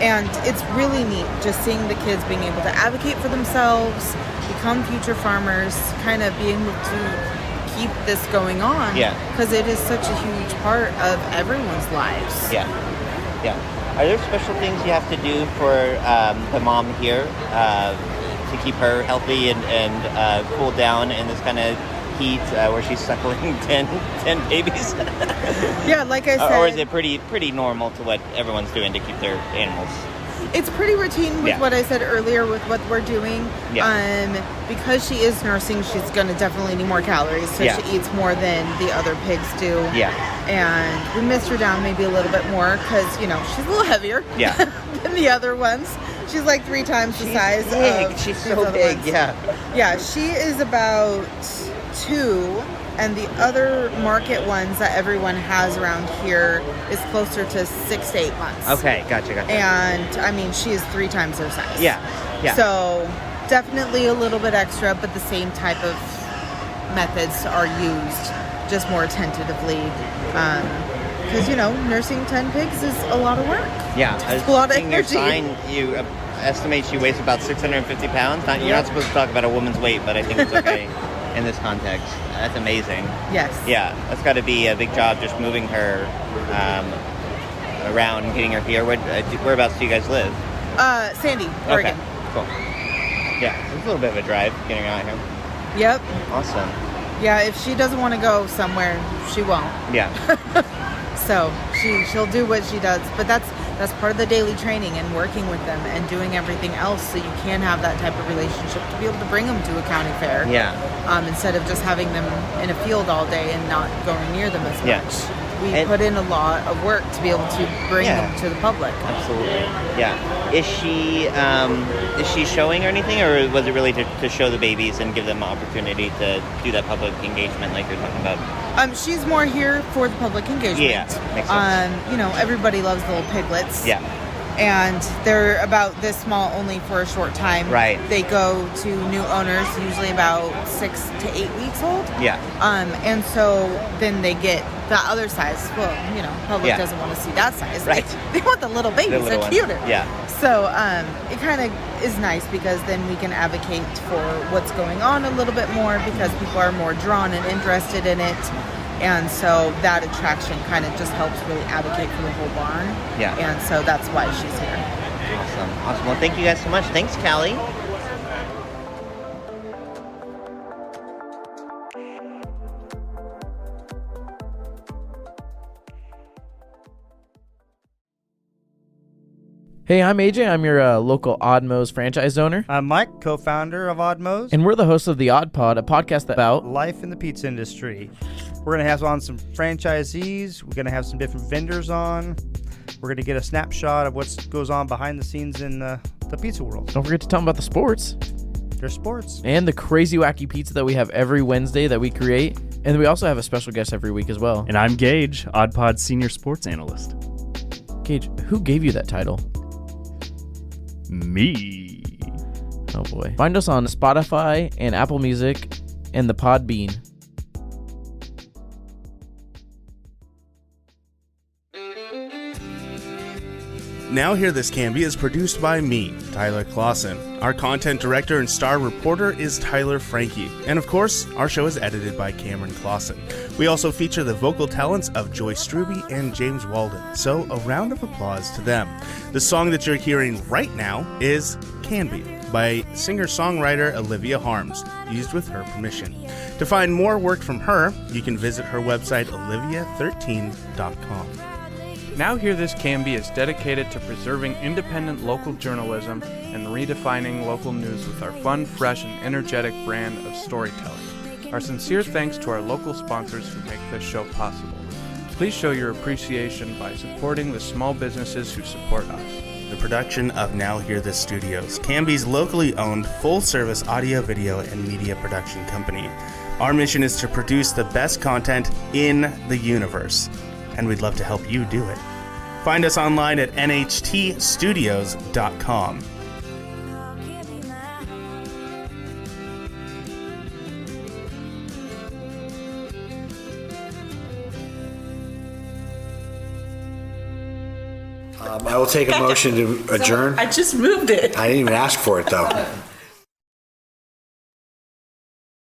[SPEAKER 14] And it's really neat just seeing the kids being able to advocate for themselves, become future farmers, kind of being able to keep this going on.
[SPEAKER 1] Yeah.
[SPEAKER 14] Because it is such a huge part of everyone's lives.
[SPEAKER 1] Yeah. Are there special things you have to do for the mom here to keep her healthy and cool down in this kind of heat where she's suckling 10 babies?
[SPEAKER 14] Yeah, like I said.
[SPEAKER 1] Or is it pretty normal to what everyone's doing to keep their animals?
[SPEAKER 14] It's pretty routine with what I said earlier with what we're doing.
[SPEAKER 1] Yeah.
[SPEAKER 14] Because she is nursing, she's going to definitely need more calories. So she eats more than the other pigs do.
[SPEAKER 1] Yeah.
[SPEAKER 14] And we missed her down maybe a little bit more because, she's a little heavier than the other ones. She's like 3 times the size of
[SPEAKER 1] she's so big,
[SPEAKER 14] ones. Yeah, she is about 2. And the other market ones that everyone has around here is closer to 6 to 8 months.
[SPEAKER 1] Okay, gotcha.
[SPEAKER 14] And, I mean, she is 3 times their size.
[SPEAKER 1] Yeah.
[SPEAKER 14] So, definitely a little bit extra, but the same type of methods are used, just more tentatively. Because, nursing 10 pigs is a lot of work.
[SPEAKER 1] Yeah.
[SPEAKER 14] It's a lot of energy.
[SPEAKER 1] Your sign, you estimate she weighs about 650 pounds. You're not supposed to talk about a woman's weight, but I think it's okay in this context. That's amazing.
[SPEAKER 14] Yes.
[SPEAKER 1] Yeah, that's got to be a big job just moving her around, getting her here. Whereabouts do you guys live?
[SPEAKER 14] Sandy, Oregon.
[SPEAKER 1] Okay, cool. Yeah, it's a little bit of a drive getting out here.
[SPEAKER 14] Yep.
[SPEAKER 1] Awesome.
[SPEAKER 14] Yeah, if she doesn't want to go somewhere, she won't.
[SPEAKER 1] Yeah.
[SPEAKER 14] So she'll do what she does, but that's part of the daily training and working with them and doing everything else so you can have that type of relationship to be able to bring them to a county fair.
[SPEAKER 1] Yeah.
[SPEAKER 14] Instead of just having them in a field all day and not going near them as much. We put in a lot of work to be able to bring them to the public.
[SPEAKER 1] Absolutely. Yeah. Is she showing or anything, or was it really to show the babies and give them an opportunity to do that public engagement like you're talking about?
[SPEAKER 14] She's more here for the public engagement.
[SPEAKER 1] Yeah, makes sense.
[SPEAKER 14] You know, everybody loves the little piglets.
[SPEAKER 1] Yeah.
[SPEAKER 14] And they're about this small only for a short time.
[SPEAKER 1] Right.
[SPEAKER 14] They go to new owners usually about 6 to 8 weeks old.
[SPEAKER 1] Yeah.
[SPEAKER 14] And so then they get the other size. Well, you know, public doesn't want to see that size.
[SPEAKER 1] Right.
[SPEAKER 14] They want the little babies.
[SPEAKER 1] The little
[SPEAKER 14] They're
[SPEAKER 1] ones.
[SPEAKER 14] cuter.
[SPEAKER 1] Yeah.
[SPEAKER 14] So it kind of is nice because then we can advocate for what's going on a little bit more because people are more drawn and interested in it. And so that attraction kind of just helps really advocate for the whole barn.
[SPEAKER 1] Yeah.
[SPEAKER 14] And so that's why she's here.
[SPEAKER 1] Awesome. Well, thank you guys so much. Thanks, Callie.
[SPEAKER 16] Hey, I'm AJ. I'm your local Oddmos franchise owner.
[SPEAKER 17] I'm Mike, co-founder of Oddmos.
[SPEAKER 16] And we're the hosts of the Odd Pod, a podcast about
[SPEAKER 17] life in the pizza industry. We're going to have on some franchisees. We're going to have some different vendors on. We're going to get a snapshot of what goes on behind the scenes in the pizza world.
[SPEAKER 16] Don't forget to tell them about the sports.
[SPEAKER 17] There's sports.
[SPEAKER 16] And the crazy wacky pizza that we have every Wednesday that we create. And we also have a special guest every week as well.
[SPEAKER 18] And I'm Gage, Odd Pod Senior Sports Analyst.
[SPEAKER 16] Gage, who gave you that title?
[SPEAKER 18] Me.
[SPEAKER 16] Oh boy. Find us on Spotify and Apple Music and the Podbean.
[SPEAKER 2] Now Hear This Canby is produced by me, Tyler Clausen. Our content director and star reporter is Tyler Frankie. And of course, our show is edited by Cameron Clausen. We also feature the vocal talents of Joyce Struby and James Walden. So a round of applause to them. The song that you're hearing right now is Canby by singer-songwriter Olivia Harms, used with her permission. To find more work from her, you can visit her website olivia13.com.
[SPEAKER 19] Now Hear This Canby is dedicated to preserving independent local journalism and redefining local news with our fun, fresh, and energetic brand of storytelling. Our sincere thanks to our local sponsors who make this show possible. Please show your appreciation by supporting the small businesses who support us.
[SPEAKER 2] The production of Now Hear This Studios, Canby's locally owned full-service audio, video, and media production company. Our mission is to produce the best content in the universe, and we'd love to help you do it. Find us online at nhtstudios.com.
[SPEAKER 20] I will take a motion to adjourn.
[SPEAKER 14] I just moved it.
[SPEAKER 20] I didn't even ask for it, though.